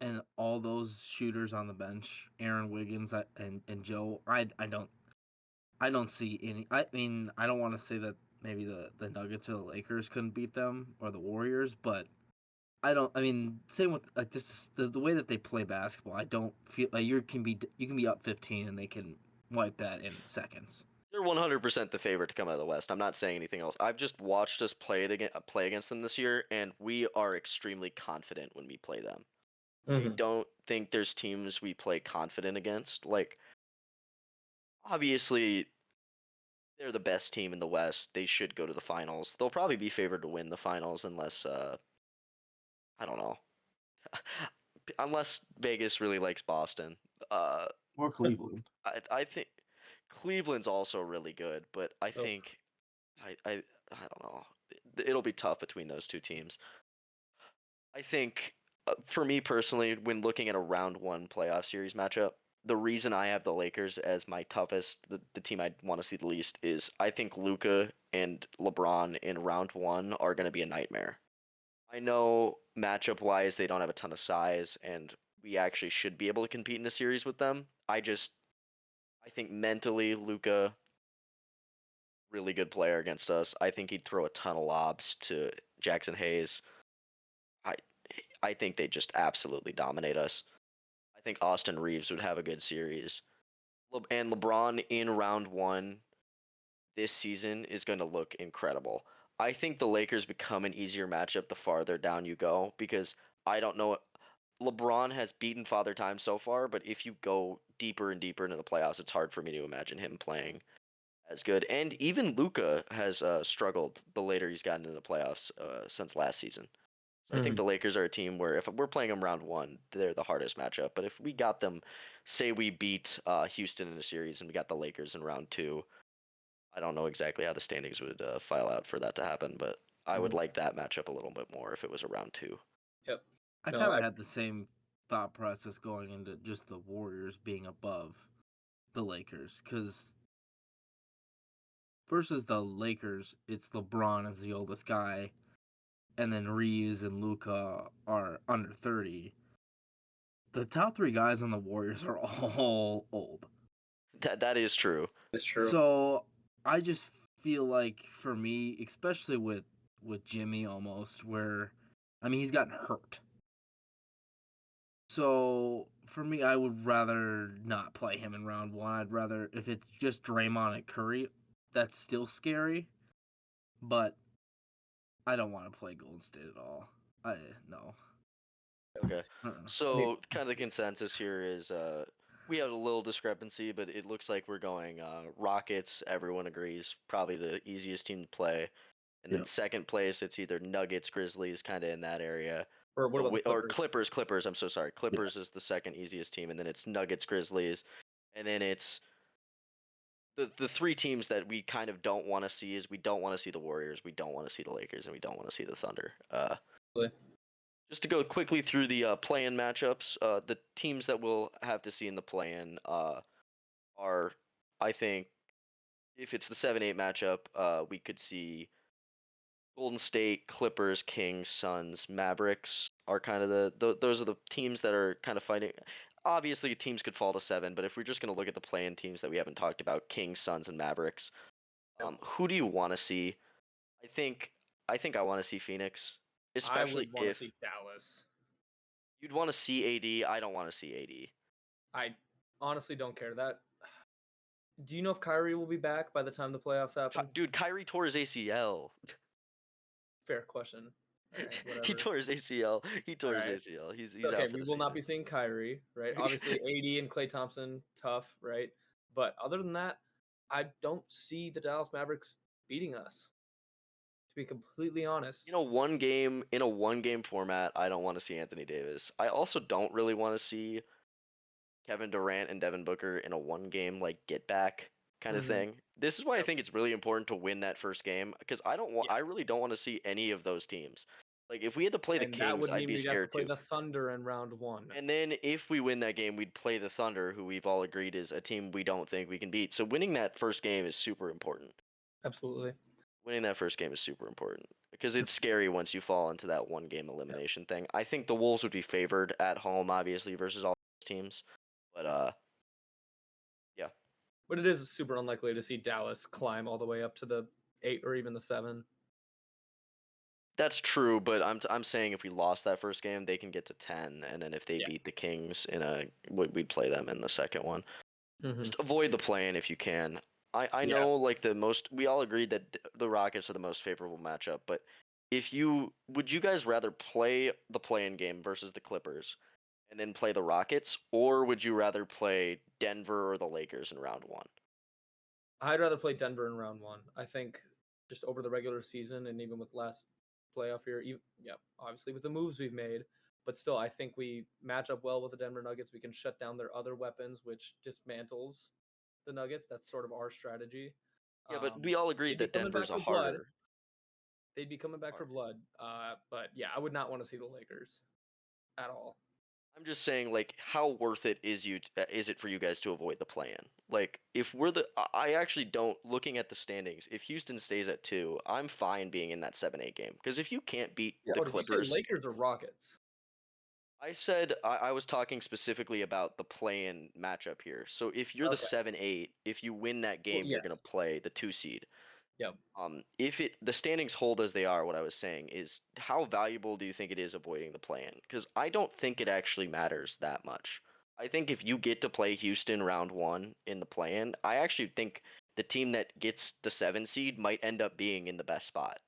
and all those shooters on the bench, Aaron Wiggins and Joe, I don't see any. I mean, I don't want to say that maybe the Nuggets or the Lakers couldn't beat them or the Warriors, but I don't. I mean, same with like this is the way that they play basketball. I don't feel like you can be up 15 and they can wipe that in seconds. They're 100% the favorite to come out of the West. I'm not saying anything else. I've just watched us play against them this year, and we are extremely confident when we play them. I Mhm. don't think there's teams we play confident against. Like, obviously, they're the best team in the West. They should go to the finals. They'll probably be favored to win the finals unless, I don't know, unless Vegas really likes Boston. Uh, Or Cleveland. I think Cleveland's also really good, but I Oh, think I don't know. It'll be tough between those two teams. I think for me personally, when looking at a round one playoff series matchup, the reason I have the Lakers as my toughest, the team I want to see the least, is I think Luka and LeBron in round one are going to be a nightmare. I know matchup wise they don't have a ton of size, and we actually should be able to compete in a series with them. I think mentally Luka really good player against us. I think he'd throw a ton of lobs to Jackson Hayes. I I think they just absolutely dominate us. I think Austin Reeves would have a good series. And LeBron in round one this season is going to look incredible. I think the Lakers become an easier matchup the farther down you go because I don't know. LeBron has beaten Father Time so far, but if you go deeper and deeper into the playoffs, it's hard for me to imagine him playing as good. And even Luca has struggled the later he's gotten into the playoffs since last season. I think Mhm. the Lakers are a team where if we're playing them round one, they're the hardest matchup. But if we got them, say we beat Houston in a series and we got the Lakers in round two, I don't know exactly how the standings would file out for that to happen, but I would Mhm. like that matchup a little bit more if it was a round two. Yep. I No, kind of I had the same thought process going into just the Warriors being above the Lakers, because versus the Lakers, it's LeBron as the oldest guy, and then Reeves and Luca are under 30. The top three guys on the Warriors are all old. That is true. it's true. So I just feel like for me, especially with Jimmy, almost where, I mean, he's gotten hurt. So for me, I would rather not play him in round one. I'd rather, if it's just Draymond and Curry, that's still scary, but I don't want to play Golden State at all. No. Okay. Uh-uh. So kind of the consensus here is we have a little discrepancy, but it looks like we're going Rockets, everyone agrees, probably the easiest team to play. And then Yep. second place, it's either Nuggets, Grizzlies, kind of in that area. Or what about the Or Clippers? Clippers, I'm so sorry. Clippers is the second easiest team, and then it's Nuggets, Grizzlies, and then it's the three teams that we kind of don't want to see is we don't want to see the Warriors, we don't want to see the Lakers, and we don't want to see the Thunder. Just to go quickly through the play-in matchups, the teams that we'll have to see in the play-in are, I think, if it's the 7-8 matchup, we could see Golden State, Clippers, Kings, Suns, Mavericks are kind of those are the teams that are kind of fighting. Obviously, teams could fall to 7, but if we're just going to look at the play-in teams that we haven't talked about, Kings, Suns, and Mavericks, Yep. who do you want to see? I think I want to see Phoenix, I especially would want to if see Dallas. you'd want to see AD. I don't want to see AD. I honestly don't care that. Do you know if Kyrie will be back by the time the playoffs happen? Dude, Kyrie tore his ACL. Fair question. All right, He whatever. tore his ACL. He All tore his right. ACL. He's So, okay, out for we the will not season. be seeing Kyrie, right? Obviously, AD and Klay Thompson, tough, right? But other than that, I don't see the Dallas Mavericks beating us. To be completely honest. In a one game format, I don't want to see Anthony Davis. I also don't really want to see Kevin Durant and Devin Booker in a one game like get back kind of Mhm. thing. This is why I Yep. think it's really important to win that first game because I Yes. really don't want to see any of those teams. Like if we had to play the And that Kings, would I'd mean be we'd have to scared play too. the Thunder in round one. And then if we win that game, we'd play the Thunder, who we've all agreed is a team we don't think we can beat. So winning that first game is super important. Absolutely. Winning that first game is super important because it's scary once you fall into that one game Yep. elimination thing. I think the Wolves would be favored at home, obviously, versus all those teams. But yeah, But it is super unlikely to see Dallas climb all the way up to the 8 or even the 7. that's true. But I'm saying if we lost that first game, they can get to 10, and then if they Yeah. beat the Kings we'd play them in the second one. Mm-hmm. Just avoid the play-in if you can. I Yeah. know like we all agreed that the Rockets are the most favorable matchup, but would you guys rather play the play-in game versus the Clippers and then play the Rockets, or would you rather play Denver or the Lakers in round one? I'd rather play Denver in round one. I think just over the regular season and even with last playoff year, obviously with the moves we've made, but still, I think we match up well with the Denver Nuggets. We can shut down their other weapons, which dismantles the Nuggets. That's sort of our strategy. Yeah, but we all agreed They'd be that coming Denver's back a for blood. harder. They'd be coming back for blood. But yeah, I would not want to see the Lakers at all. I'm just saying, like, how worth it is it for you guys to avoid the play-in? Like, if I actually don't. Looking at the standings, if Houston stays at 2, I'm fine being in that 7-8 game. Because if you can't beat the Oh, did you say Clippers, Lakers or Rockets? I said I was talking specifically about the play-in matchup here. So if you're the Okay. 7-8, if you win that game, you're gonna Yes. play the 2 seed. Yep. If the standings hold as they are, what I was saying is how valuable do you think it is avoiding the play-in? Because I don't think it actually matters that much. I think if you get to play Houston round one in the play-in, I actually think the team that gets the 7 seed might end up being in the best spot,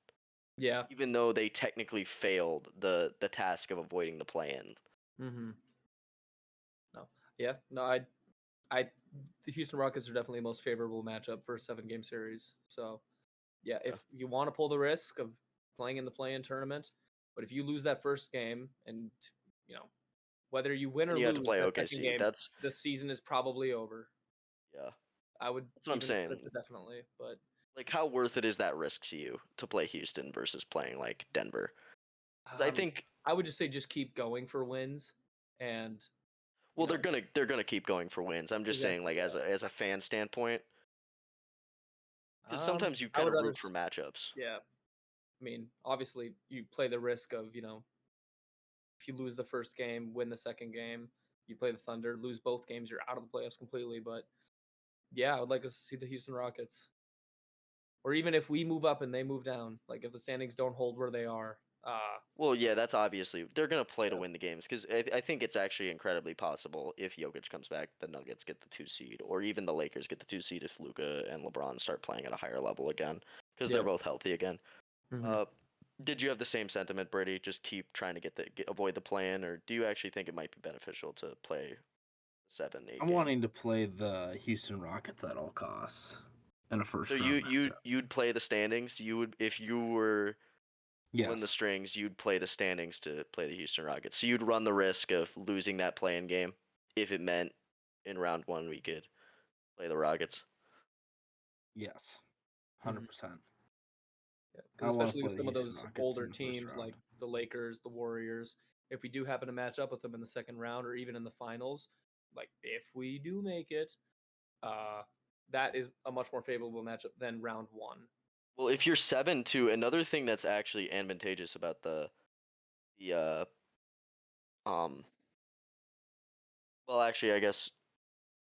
Yeah. even though they technically failed the task of avoiding the play-in. Mm-hmm. No. Yeah. No. I. The Houston Rockets are definitely the most favorable matchup for a 7-game series. So, yeah, if you want to pull the risk of playing in the play-in tournament, But if you lose that first game, and you know whether you win or And you have to lose play that second OKC. game, the season is probably over. Yeah, I would that's what I'm even saying. push it definitely, but Like, how worth it is that risk to you to play Houston versus playing like Denver? 'Cause I think, I would just say just keep going for wins, and well, they're gonna keep going for wins. I'm just saying, like, exactly, as a fan standpoint, because sometimes you I kind would of rather, root for matchups. yeah. I mean, obviously, you play the risk of if you lose the first game, win the second game, you play the Thunder, lose both games, you're out of the playoffs completely. But yeah, I would like us to see the Houston Rockets, or even if we move up and they move down, like if the standings don't hold where they are. Well, yeah, that's obviously they're gonna play to Yeah. win the games because I think it's actually incredibly possible if Jokic comes back, the Nuggets get the 2 seed, or even the Lakers get the 2 seed if Luka and LeBron start playing at a higher level again because they're Yep. both healthy again. Mhm. Did you have the same sentiment, Brady? Just keep trying to avoid the play-in, or do you actually think it might be beneficial to play 7, 8 I'm game? wanting to play the Houston Rockets at all costs in a first So round matchup. you'd play the standings. You would, if you were pulling the Yes. strings, you'd play the standings to play the Houston Rockets. So you'd run the risk of losing that play-in game if it meant in round one we could play the Rockets. Yes. Mhm. 100%. Yeah, I because want to especially play with the some of Houston those Rockets older in the first teams round. like the Lakers, the Warriors, if we do happen to match up with them in the second round or even in the finals, like if we do make it, uh, that is a much more favorable matchup than round one. Well, if you're 7-2, another thing that's actually advantageous about the um well, actually, I guess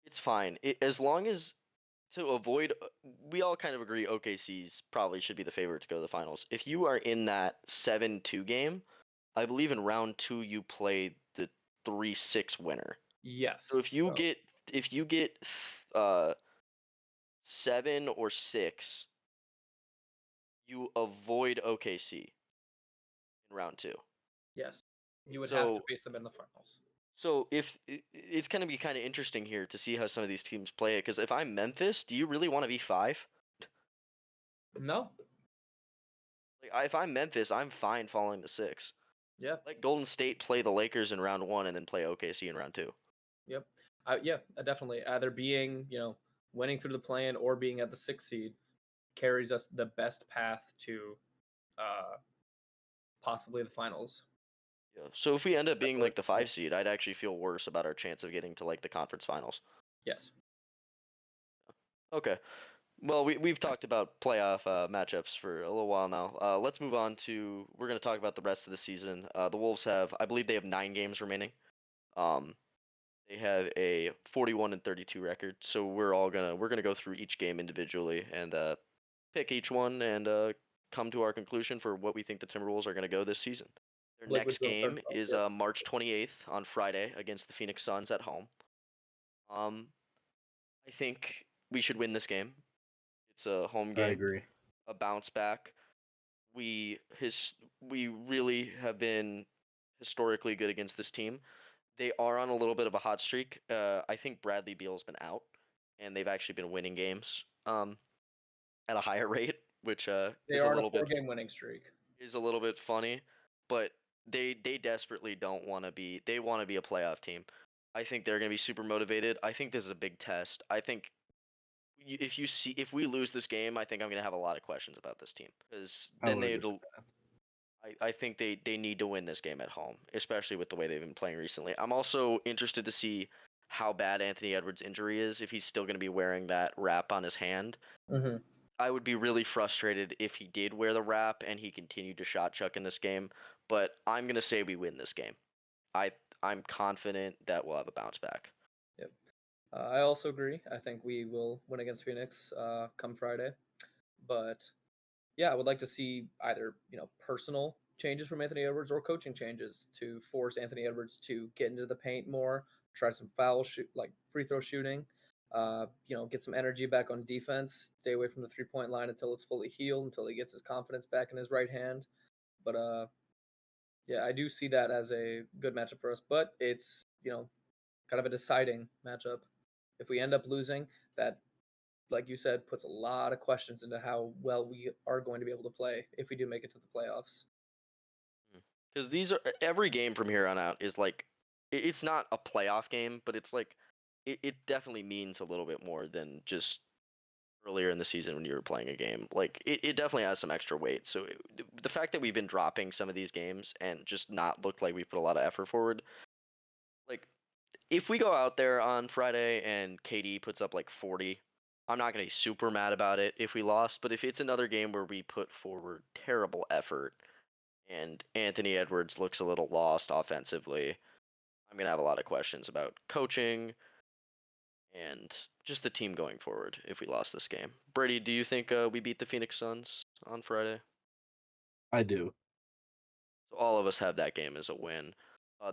it's fine. As long as to avoid, we all kind of agree OKC's probably should be the favorite to go to the finals. If you are in that 7-2 game, I believe in round 2 you play the 3-6 winner. Yes. So if you get uh 7 or 6, you avoid OKC in round 2. Yes. You would have to So face them in the finals. so if it's going to be kind of interesting here to see how some of these teams play it, because if I'm Memphis, do you really want to be 5? No. Like, if I'm Memphis, I'm fine falling to 6. Yeah. Let Golden State play the Lakers in round 1 and then play OKC in round 2. Yep. Yeah, definitely. Either being, winning through the plan or being at the 6th seed carries us the best path to possibly the finals. Yeah. So if we end up That's being what like the 5 seed, I'd actually feel worse about our chance of getting to like the conference finals. Yes. Okay. Well, we've talked about playoff matchups for a little while now. Let's move on to, we're going to talk about the rest of the season. The Wolves have, I believe they have 9 games remaining. They have a 41-32 record. So we're gonna go through each game individually and pick each one and come to our conclusion for what we think the Timberwolves are gonna go this season. Their Blake, would next you wanna start game us off? is Yeah. March 28th on Friday against the Phoenix Suns at home. Um, I think we should win this game. It's a home I game, agree. a bounce back. We really have been historically good against this team. They are on a little bit of a hot streak. I think Bradley Beal's been out, and they've actually been winning games at a higher rate, which They are on a 4-game winning streak. is a little bit funny, but they desperately don't want to be. They want to be a playoff team. I think they're going to be super motivated. I think this is a big test. I think if we lose this game, I think I'm going to have a lot of questions about this team because I then would agree. I think they need to win this game at home, especially with the way they've been playing recently. I'm also interested to see how bad Anthony Edwards' injury is, if he's still going to be wearing that wrap on his hand. Mm-hmm. I would be really frustrated if he did wear the wrap and he continued to shot chuck in this game, but I'm going to say we win this game. I'm confident that we'll have a bounce back. Yep. I also agree. I think we will win against Phoenix come Friday. But yeah, I would like to see either personal changes from Anthony Edwards or coaching changes to force Anthony Edwards to get into the paint more, try some free throw shooting, get some energy back on defense, stay away from the 3-point line until it's fully healed, until he gets his confidence back in his right hand. But yeah, I do see that as a good matchup for us. But it's kind of a deciding matchup. If we end up losing, that, like you said, puts a lot of questions into how well we are going to be able to play if we do make it to the playoffs. because these are every game from here on out is like it's not a playoff game, but it's like it definitely means a little bit more than just earlier in the season when you were playing a game. Like it definitely has some extra weight. So the fact that we've been dropping some of these games and just not looked like we put a lot of effort forward, like if we go out there on Friday and KD puts up like 40, I'm not going to be super mad about it if we lost, but if it's another game where we put forward terrible effort and Anthony Edwards looks a little lost offensively, I'm going to have a lot of questions about coaching and just the team going forward if we lost this game. Brady, do you think we beat the Phoenix Suns on Friday? I do. So all of us have that game as a win.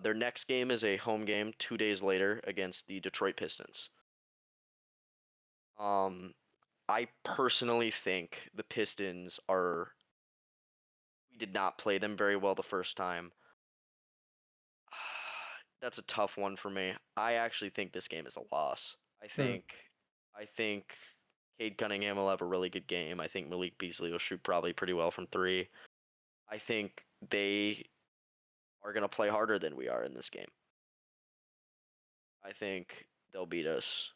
Their next game is a home game 2 days later against the Detroit Pistons. Um, I personally think the Pistons are. We did not play them very well the first time. That's a tough one for me. I actually think this game is a loss. I think Cade Cunningham will have a really good game. I think Malik Beasley will shoot probably pretty well from three. I think they are going to play harder than we are in this game. I think they'll beat us.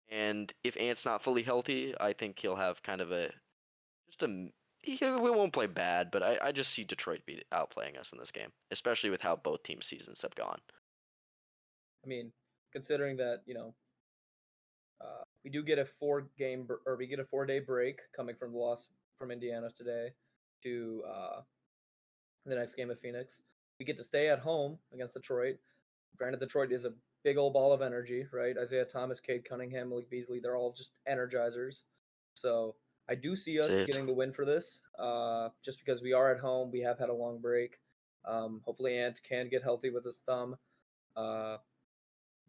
And if Ant's not fully healthy, I think he'll have kind of a just a. We won't play bad, but I just see Detroit outplaying us in this game, especially with how both team seasons have gone. I mean, considering that we do get a 4-day break coming from the loss from Indiana today to the next game of Phoenix. We get to stay at home against Detroit. Granted, Detroit is a big old ball of energy, right? Isaiah Thomas, Cade Cunningham, Malik Beasley, they're all just energizers. So I do see us Say it. getting the win for this, just because we are at home. We have had a long break. Hopefully, Ant can get healthy with his thumb.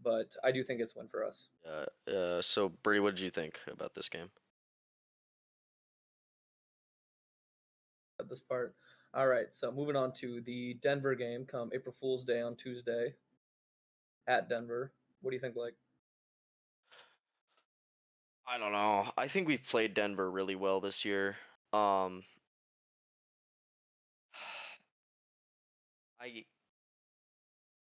But I do think it's win for us. So Brady, what did you think about this game? At this part. All right, so moving on to the Denver game come April Fool's Day on Tuesday at Denver. What do you think, Blake? I don't know. I think we've played Denver really well this year. Um, I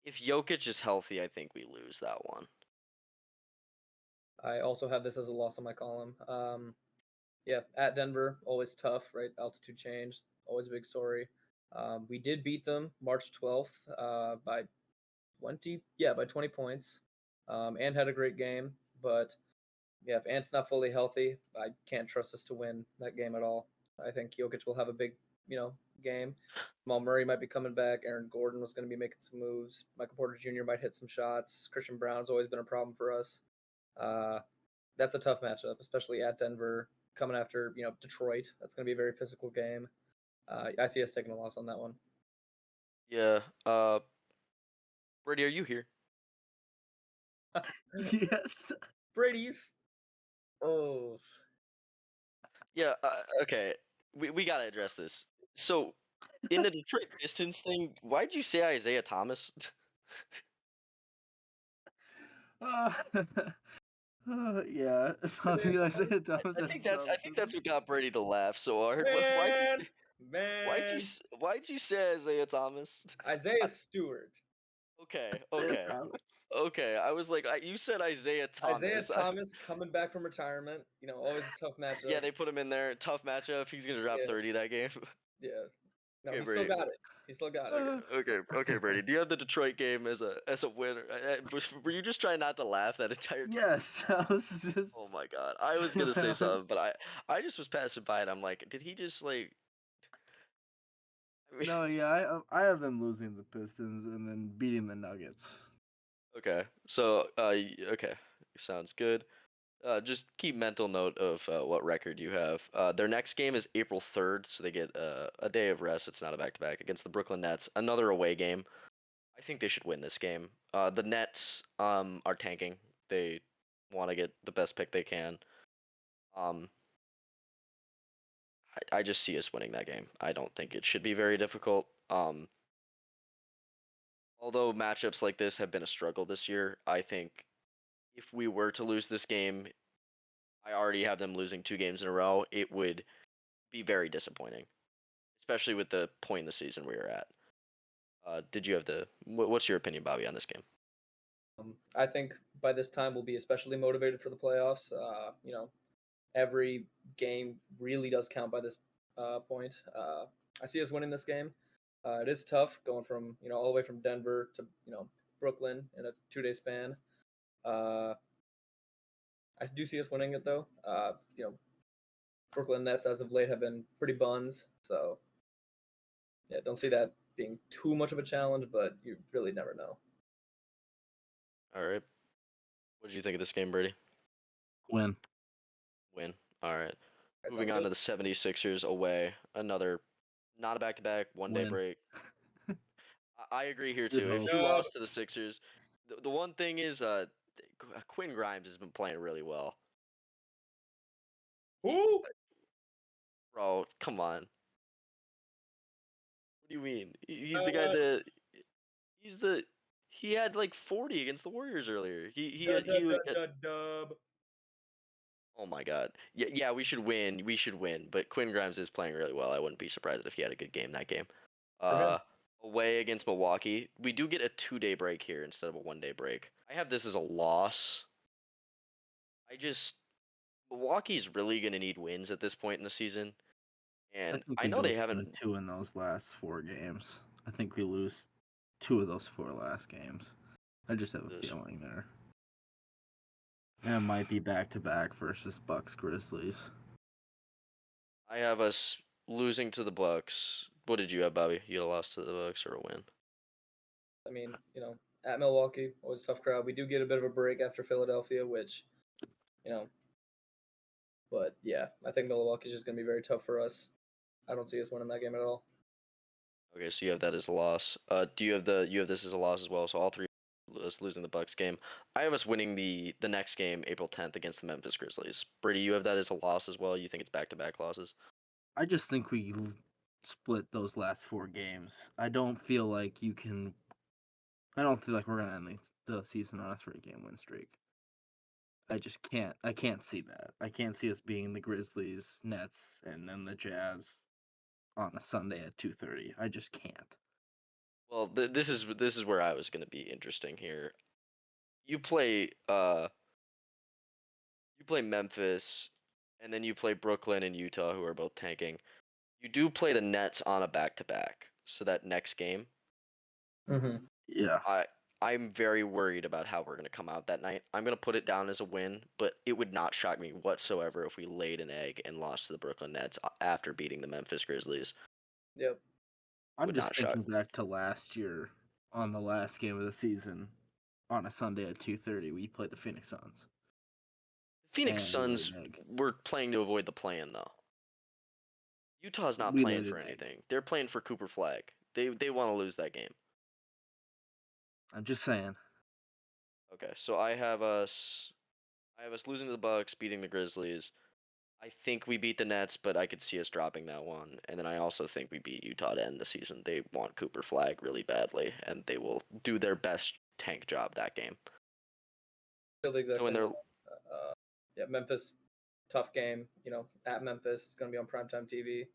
if Jokic is healthy, I think we lose that one. I also have this as a loss on my column. Yeah, at Denver, always tough, right? Altitude change, always a big story. We did beat them March 12th by 20, yeah, by 20 points. And had a great game, but yeah, if Ant's not fully healthy, I can't trust us to win that game at all. I think Jokic will have a big, game. Jamal Murray might be coming back. Aaron Gordon was going to be making some moves. Michael Porter Jr. might hit some shots. Christian Brown's always been a problem for us. Uh, that's a tough matchup, especially at Denver, coming after Detroit. That's going to be a very physical game. I see us taking a loss on that one. Yeah. Brady, are you here? Yes. Brady's. Oh, Yeah. Okay. We gotta address this. So, in the Detroit Pistons thing, why'd you say Isaiah Thomas? Uh, yeah. Isaiah Thomas I has think that's what got Brady to laugh so hard. man, man. Why'd you say Isaiah Thomas? Isaiah Stewart. Okay. Isaiah Okay. Thomas. Okay. I was like, you said Isaiah Isaiah Thomas. Thomas coming back from retirement. Always a tough matchup. Yeah, they put him in there. Tough matchup. He's gonna drop Yeah. 30 that game. Yeah. No, Okay, he still Brady. got it. He still got it. Okay, Brady. Do you have the Detroit game as a winner? Were you just trying not to laugh that entire time? Yes, I was just. Oh my god. I was gonna say something, but I just was passing by and I'm like, did he just like? I mean, No, yeah, I have them losing the Pistons and then beating the Nuggets. okay. So okay, sounds good. Just keep mental note of what record you have. Their next game is April 3rd, so they get a day of rest. It's not a back-to-back against the Brooklyn Nets. Another away game. I think they should win this game. The Nets are tanking. They want to get the best pick they can. Um, I just see us winning that game. I don't think it should be very difficult. Although matchups like this have been a struggle this year, I think if we were to lose this game, I already have them losing 2 games in a row. It would be very disappointing, especially with the point in the season we are at. Did you have what's your opinion, Bobby, on this game? I think by this time we'll be especially motivated for the playoffs. Every game really does count by this point. I see us winning this game. It is tough going from all the way from Denver to Brooklyn in a 2-day span. I do see us winning it though. Brooklyn Nets as of late have been pretty buns, so yeah, don't see that being too much of a challenge, but you really never know. All right. What did you think of this game, Brady? Win. Win. All right. That Moving sounds on good. to the 76ers away. Another not a back-to-back, one-day Win. break. I agree here Good too. If hope. you Dub. lost to the Sixers, the one thing is Quinn Grimes has been playing really well. Who? Bro, come on. What do you mean? He's the guy that he's the he had like 40 against the Warriors earlier. Dub. Oh my God. Yeah, yeah, we should win. We should win. But Quinn Grimes is playing really well. I wouldn't be surprised if he had a good game that game. For him. Away against Milwaukee, we do get a 2-day break here instead of a 1-day break. I have this as a loss. Milwaukee's really gonna need wins at this point in the season, I and think I we know go they 2-2 haven't. in those last 4 games. I think we lose 2 of those 4 last games. I just have a feeling there. And it might be back-to-back versus Bucks Grizzlies. I have us losing to the Bucks. What did you have, Bobby? You had a loss to the Bucks or a win? I mean, at Milwaukee, always a tough crowd. We do get a bit of a break after Philadelphia, which, but yeah, I think Milwaukee's just gonna be very tough for us. I don't see us winning that game at all. Okay, so you have that as a loss. Do you have you have this as a loss as well? So all three of us losing the Bucks game. I have us winning the next game, April 10th, against the Memphis Grizzlies. Brady, you have that as a loss as well. You think it's back-to-back losses? I just think we split those last 4 games. I don't feel like you can. I don't feel like we're gonna end the season on a 3-game win streak. I just can't. I can't see that. I can't see us being the Grizzlies, Nets, and then the Jazz on a Sunday at 2:30. I just can't. Well, this is where I was going to be interesting here. You play Memphis, and then you play Brooklyn and Utah, who are both tanking. You do play the Nets on a back-to-back, so that next game, Mm-hmm. Yeah. I'm very worried about how we're going to come out that night. I'm going to put it down as a win, but it would not shock me whatsoever if we laid an egg and lost to the Brooklyn Nets after beating the Memphis Grizzlies. Yep. I'm Would just not shock thinking back to last year on the last game of the season on a Sunday at 2:30. We played the Phoenix Suns. Phoenix And we laid Suns an egg. were playing to avoid the play-in, though. Utah's not We playing laid for an egg. anything. They're playing for Cooper Flag. They want to lose that game. I'm just saying. Okay, so I have us losing to the Bucks, beating the Grizzlies. I think we beat the Nets, but I could see us dropping that one. And then I also think we beat Utah to end the season. They want Cooper Flag really badly, and they will do their best tank job that game. Feel the exact So when same. they're Yeah, Memphis, tough game. At Memphis, it's gonna be on primetime TV.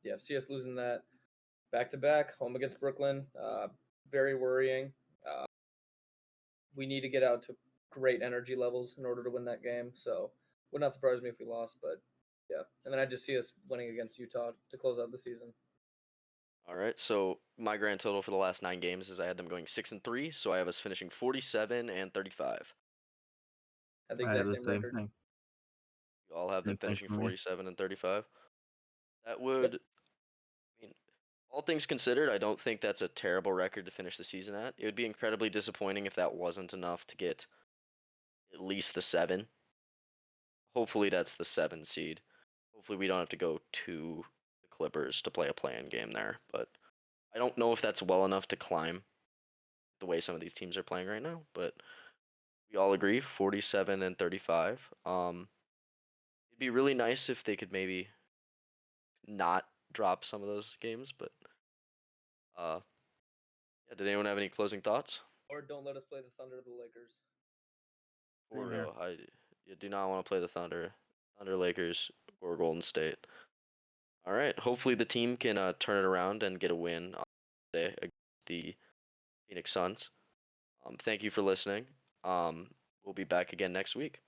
Yeah, see us losing that back to back, home against Brooklyn. Very worrying. Uh, we need to get out to great energy levels in order to win that game. So would not surprise me if we lost, but yeah. And then I just see us winning against Utah to close out the season. all right, so my grand total for the last 9 games is I had them going 6-3, so I have us finishing 47 and 35. Had the I had exact the same same record. thing. You all have them Same thing finishing for me. 47 and 35. That would, I mean, all things considered, I don't think that's a terrible record to finish the season at. It would be incredibly disappointing if that wasn't enough to get at least the 7. Hopefully that's the 7 seed. Hopefully we don't have to go to the Clippers to play a play-in game there, but I don't know if that's well enough to climb the way some of these teams are playing right now, but we all agree 47 and 35. It'd be really nice if they could maybe not drop some of those games, but yeah, did anyone have any closing thoughts? Or don't let us play the Thunder or the Lakers. For Same real, you do not want to play the Thunder, Lakers, or Golden State. All right. Hopefully the team can turn it around and get a win today against the Phoenix Suns. Thank you for listening. We'll be back again next week.